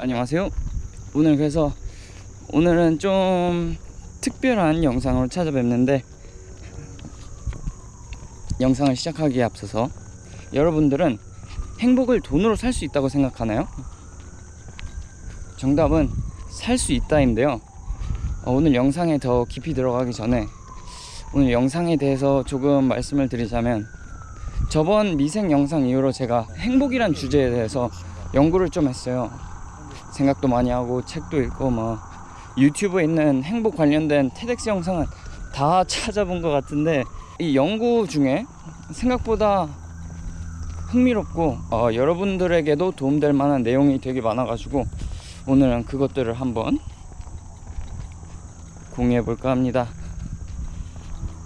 안녕하세요. 오늘은 좀 특별한 영상으로 찾아뵙는데, 영상을 시작하기에 앞서서 여러분들은 행복을 돈으로 살 수 있다고 생각하나요? 정답은 살 수 있다인데요. 오늘 영상에 더 깊이 들어가기 전에 오늘 영상에 대해서 조금 말씀을 드리자면, 저번 미생 영상 이후로 제가 행복이란 주제에 대해서 연구를 좀 했어요. 생각도 많이 하고 책도 읽고 유튜브에 있는 행복 관련된 테덱스 영상은 다 찾아본 것 같은데, 이 연구 중에 생각보다 흥미롭고 여러분들에게도 도움될 만한 내용이 되게 많아가지고 오늘은 그것들을 한번 공유해 볼까 합니다.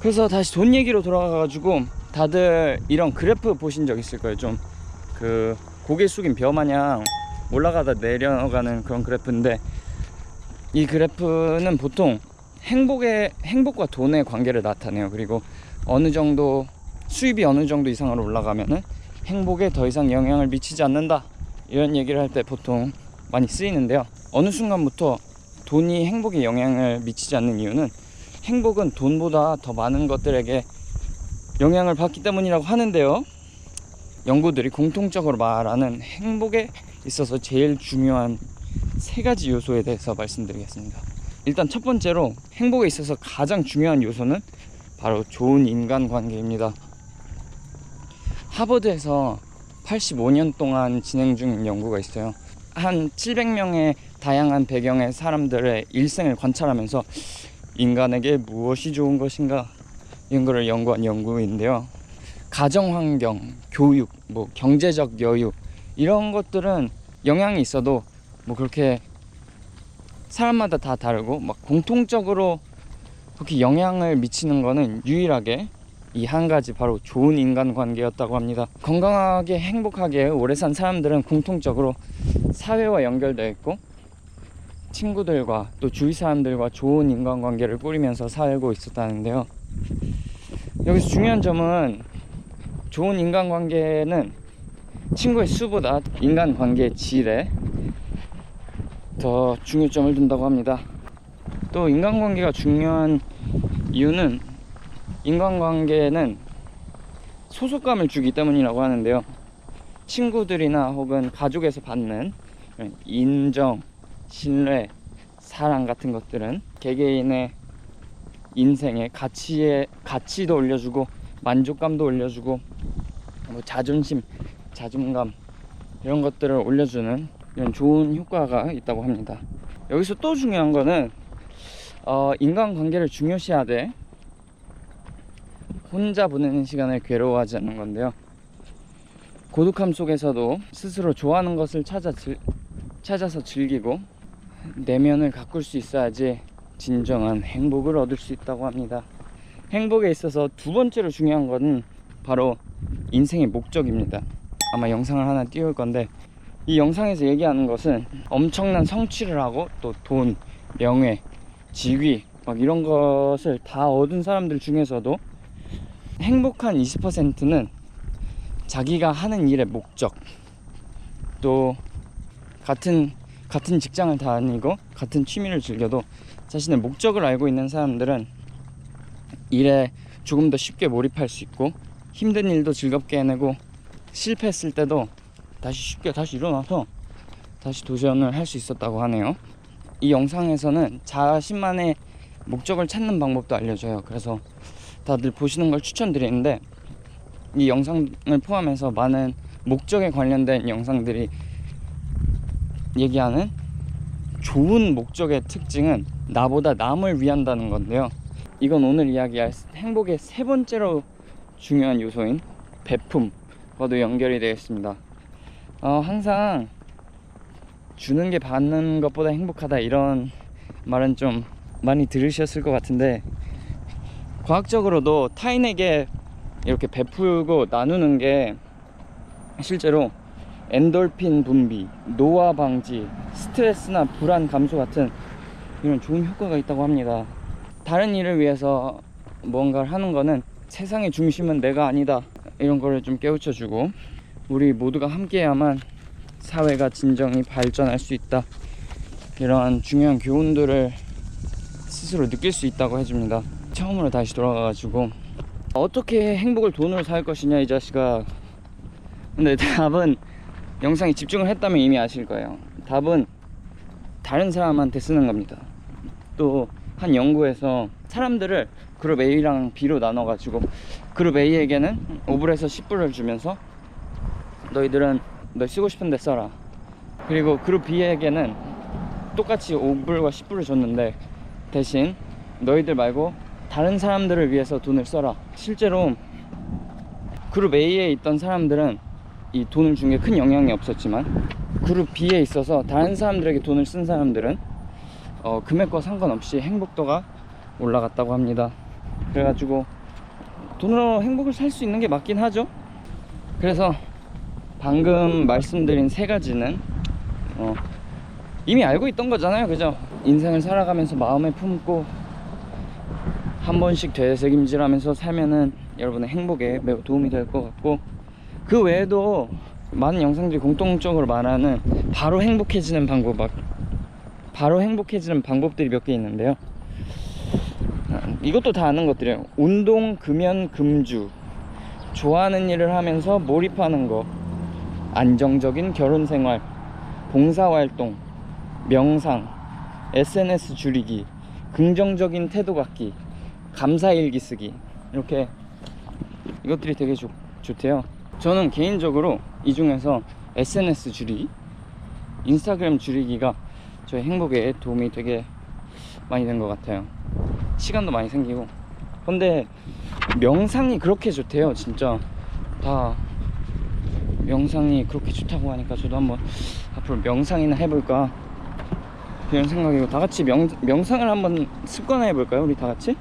그래서 다시 돈 얘기로 돌아가가지고, 다들 이런 그래프 보신 적 있을 거예요. 좀 고개 숙인 벼 마냥 올라가다 내려가는 그런 그래프인데, 이 그래프는 보통 행복과 돈의 관계를 나타내요. 그리고 수입이 어느 정도 이상으로 올라가면은 행복에 더 이상 영향을 미치지 않는다, 이런 얘기를 할 때 보통 많이 쓰이는데요. 어느 순간부터 돈이 행복에 영향을 미치지 않는 이유는, 행복은 돈보다 더 많은 것들에게 영향을 받기 때문이라고 하는데요. 연구들이 공통적으로 말하는 행복에 있어서 제일 중요한 3가지 요소에 대해서 말씀드리겠습니다. 일단 첫 번째로, 행복에 있어서 가장 중요한 요소는 바로 좋은 인간관계입니다. 하버드에서 85년 동안 진행 중인 연구가 있어요. 한 700명의 다양한 배경의 사람들의 일생을 관찰하면서 인간에게 무엇이 좋은 것인가, 이런 거를 연구한 연구인데요. 가정환경, 교육, 경제적 여유, 이런 것들은 영향이 있어도 그렇게 사람마다 다 다르고, 공통적으로 그렇게 영향을 미치는 거는 유일하게 이 한 가지, 바로 좋은 인간관계였다고 합니다. 건강하게 행복하게 오래 산 사람들은 공통적으로 사회와 연결되어 있고, 친구들과 또 주위 사람들과 좋은 인간관계를 꾸리면서 살고 있었다는데요. 여기서 중요한 점은, 좋은 인간관계는 친구의 수보다 인간관계의 질에 더 중요점을 둔다고 합니다. 또 인간관계가 중요한 이유는, 인간관계는 소속감을 주기 때문이라고 하는데요. 친구들이나 혹은 가족에서 받는 인정, 신뢰, 사랑 같은 것들은 개개인의 인생의 가치도 올려주고, 만족감도 올려주고, 자존심, 자존감, 이런 것들을 올려주는 이런 좋은 효과가 있다고 합니다. 여기서 또 중요한 거는, 인간관계를 중요시하되 혼자 보내는 시간을 괴로워하지 않는 건데요. 고독함 속에서도 스스로 좋아하는 것을 찾아서 즐기고 내면을 가꿀 수 있어야지 진정한 행복을 얻을 수 있다고 합니다. 행복에 있어서 두 번째로 중요한 것은 바로 인생의 목적입니다. 아마 영상을 하나 띄울 건데, 이 영상에서 얘기하는 것은 엄청난 성취를 하고 또 돈, 명예, 지위 이런 것을 다 얻은 사람들 중에서도 행복한 20%는 자기가 하는 일의 목적, 또 같은 직장을 다니고 같은 취미를 즐겨도 자신의 목적을 알고 있는 사람들은 일에 조금 더 쉽게 몰입할 수 있고, 힘든 일도 즐겁게 해내고, 실패했을 때도 쉽게 일어나서 다시 도전을 할 수 있었다고 하네요. 이 영상에서는 자신만의 목적을 찾는 방법도 알려줘요. 그래서 다들 보시는 걸 추천드리는데, 이 영상을 포함해서 많은 목적에 관련된 영상들이 얘기하는 좋은 목적의 특징은 나보다 남을 위한다는 건데요. 이건 오늘 이야기할 행복의 3번째로 중요한 요소인 베품과도 연결이 되어 있습니다. 항상 주는 게 받는 것보다 행복하다, 이런 말은 좀 많이 들으셨을 것 같은데, 과학적으로도 타인에게 이렇게 베풀고 나누는 게 실제로 엔돌핀 분비, 노화 방지, 스트레스나 불안 감소 같은 이런 좋은 효과가 있다고 합니다. 다른 일을 위해서 뭔가를 하는 거는 세상의 중심은 내가 아니다, 이런 거를 좀 깨우쳐주고, 우리 모두가 함께해야만 사회가 진정히 발전할 수 있다, 이러한 중요한 교훈들을 스스로 느낄 수 있다고 해줍니다. 처음으로 다시 돌아가가지고 어떻게 행복을 돈으로 살 것이냐 이 자식아. 근데 답은, 영상에 집중을 했다면 이미 아실 거예요. 답은 다른 사람한테 쓰는 겁니다. 또 한 연구에서 사람들을 그룹 A랑 B로 나눠가지고 그룹 A에게는 5불에서 10불을 주면서 너희들은 너 쓰고 싶은데 써라. 그리고 그룹 B에게는 똑같이 5불과 10불을 줬는데 대신 너희들 말고 다른 사람들을 위해서 돈을 써라. 실제로 그룹 A에 있던 사람들은 이 돈을 준 게 큰 영향이 없었지만 그룹 B에 있어서 다른 사람들에게 돈을 쓴 사람들은 금액과 상관없이 행복도가 올라갔다고 합니다. 그래가지고 돈으로 행복을 살 수 있는 게 맞긴 하죠. 그래서 방금 말씀드린 세 가지는 이미 알고 있던 거잖아요, 그죠? 인생을 살아가면서 마음에 품고 한 번씩 되새김질하면서 살면은 여러분의 행복에 매우 도움이 될 것 같고, 그 외에도 많은 영상들이 공통적으로 말하는 바로 행복해지는 방법들이 몇 개 있는데요. 이것도 다 아는 것들이에요. 운동, 금연, 금주, 좋아하는 일을 하면서 몰입하는 거, 안정적인 결혼생활, 봉사활동, 명상, SNS 줄이기, 긍정적인 태도 갖기, 감사일기 쓰기, 이렇게 이것들이 되게 좋대요. 저는 개인적으로 이 중에서 SNS 줄이기, 인스타그램 줄이기가 저의 행복에 도움이 되게 많이 된 것 같아요. 시간도 많이 생기고. 근데 명상이 그렇게 좋대요. 진짜 다 명상이 그렇게 좋다고 하니까 저도 한번 앞으로 명상이나 해볼까 이런 생각이고, 다 같이 명상을 한번 습관화 해볼까요? 우리 다 같이?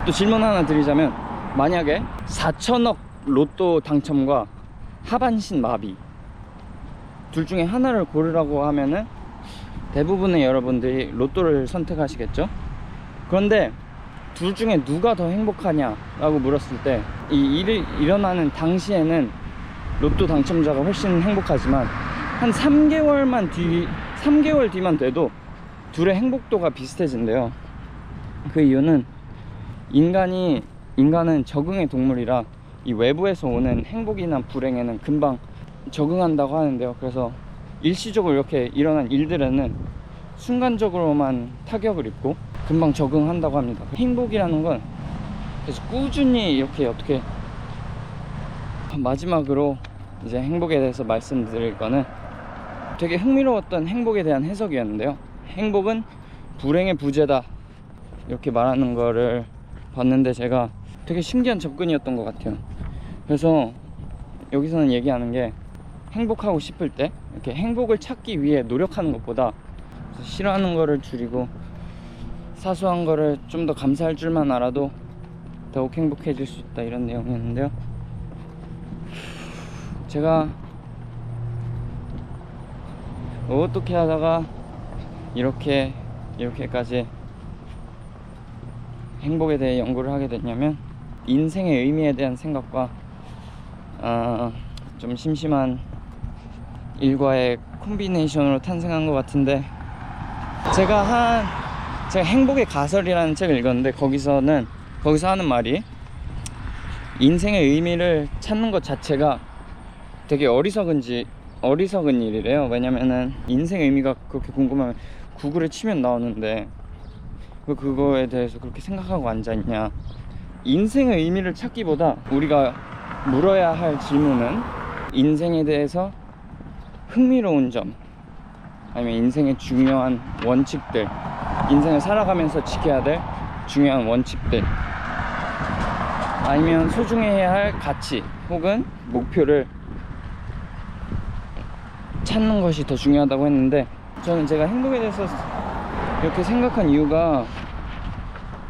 또 질문 하나 드리자면, 만약에 4천억 로또 당첨과 하반신 마비 둘 중에 하나를 고르라고 하면은 대부분의 여러분들이 로또를 선택하시겠죠? 그런데 둘 중에 누가 더 행복하냐 라고 물었을 때, 이 일이 일어나는 당시에는 로또 당첨자가 훨씬 행복하지만 한 3개월 뒤만 돼도 둘의 행복도가 비슷해진대요. 그 이유는 인간은 적응의 동물이라 이 외부에서 오는 행복이나 불행에는 금방 적응한다고 하는데요. 그래서 일시적으로 이렇게 일어난 일들에는 순간적으로만 타격을 입고 금방 적응한다고 합니다. 행복이라는 건 계속 꾸준히 이렇게 어떻게, 마지막으로 이제 행복에 대해서 말씀드릴 거는 되게 흥미로웠던 행복에 대한 해석이었는데요. 행복은 불행의 부재다, 이렇게 말하는 거를 봤는데 제가 되게 신기한 접근이었던 것 같아요. 그래서 여기서는 얘기하는 게, 행복하고 싶을 때 이렇게 행복을 찾기 위해 노력하는 것보다 싫어하는 거를 줄이고 사소한 거를 좀 더 감사할 줄만 알아도 더욱 행복해질 수 있다, 이런 내용이었는데요. 제가 어떻게 하다가 이렇게까지 행복에 대해 연구를 하게 됐냐면, 인생의 의미에 대한 생각과 좀 심심한 일과의 콤비네이션으로 탄생한 것 같은데, 제가 행복의 가설이라는 책을 읽었는데 거기서 하는 말이, 인생의 의미를 찾는 것 자체가 되게 어리석은 일이래요. 왜냐면은 인생의 의미가 그렇게 궁금하면 구글에 치면 나오는데 그거에 대해서 그렇게 생각하고 앉아있냐. 인생의 의미를 찾기보다 우리가 물어야 할 질문은, 인생에 대해서 흥미로운 점, 아니면 인생의 중요한 원칙들, 인생을 살아가면서 지켜야 될 중요한 원칙들, 아니면 소중해야 할 가치 혹은 목표를 찾는 것이 더 중요하다고 했는데, 저는 제가 행복에 대해서 이렇게 생각한 이유가,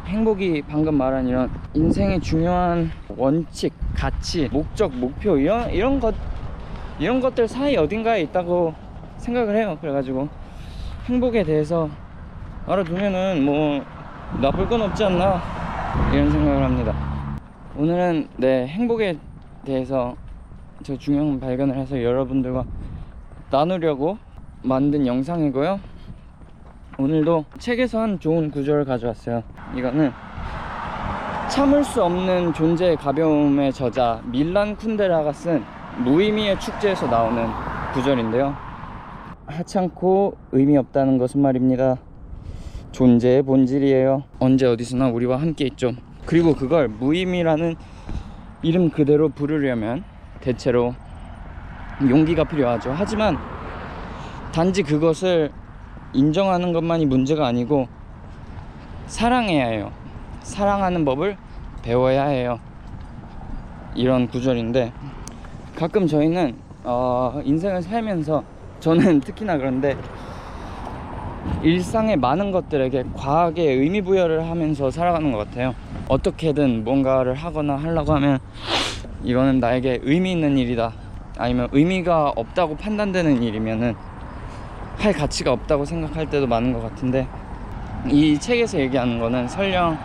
행복이 방금 말한 이런 인생의 중요한 원칙, 가치, 목적, 목표, 이런 것들 사이 어딘가에 있다고 생각을 해요. 그래가지고 행복에 대해서 알아두면은 뭐 나쁠 건 없지 않나, 이런 생각을 합니다. 오늘은 행복에 대해서 제가 중요한 발견을 해서 여러분들과 나누려고 만든 영상이고요. 오늘도 책에서 한 좋은 구절을 가져왔어요. 이거는 참을 수 없는 존재의 가벼움의 저자 밀란 쿤데라가 쓴 무의미의 축제에서 나오는 구절인데요. 하찮고 의미 없다는 것은 말입니다, 존재의 본질이에요. 언제 어디서나 우리와 함께 있죠. 그리고 그걸 무의미라는 이름 그대로 부르려면 대체로 용기가 필요하죠. 하지만 단지 그것을 인정하는 것만이 문제가 아니고 사랑해야 해요. 사랑하는 법을 배워야 해요. 이런 구절인데, 가끔 저희는 인생을 살면서, 저는 특히나 그런데 일상의 많은 것들에게 과하게 의미 부여를 하면서 살아가는 것 같아요. 어떻게든 뭔가를 하거나 하려고 하면 이거는 나에게 의미 있는 일이다, 아니면 의미가 없다고 판단되는 일이면은 할 가치가 없다고 생각할 때도 많은 것 같은데, 이 책에서 얘기하는 거는 설령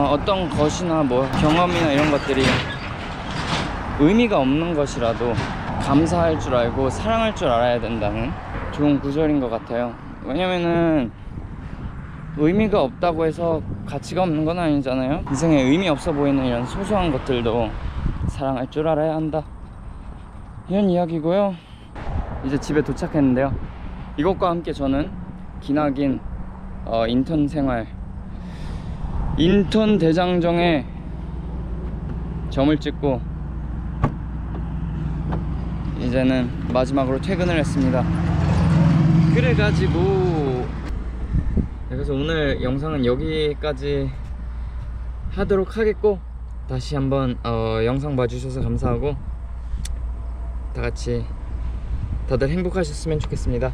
어떤 것이나 뭐 경험이나 이런 것들이 의미가 없는 것이라도 감사할 줄 알고 사랑할 줄 알아야 된다는 좋은 구절인 것 같아요. 왜냐면은 의미가 없다고 해서 가치가 없는 건 아니잖아요. 인생에 의미 없어 보이는 이런 소소한 것들도 사랑할 줄 알아야 한다, 이런 이야기고요. 이제 집에 도착했는데요. 이것과 함께 저는 기나긴 인턴 생활, 인턴 대장정에 점을 찍고 이제는 마지막으로 퇴근을 했습니다. 그래가지고 그래서 오늘 영상은 여기까지 하도록 하겠고, 다시 한번 영상 봐주셔서 감사하고 다같이 다들 행복하셨으면 좋겠습니다.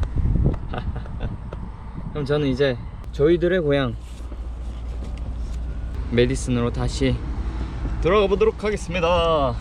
그럼 저는 이제 저희들의 고향 메디슨으로 다시 돌아가 보도록 하겠습니다.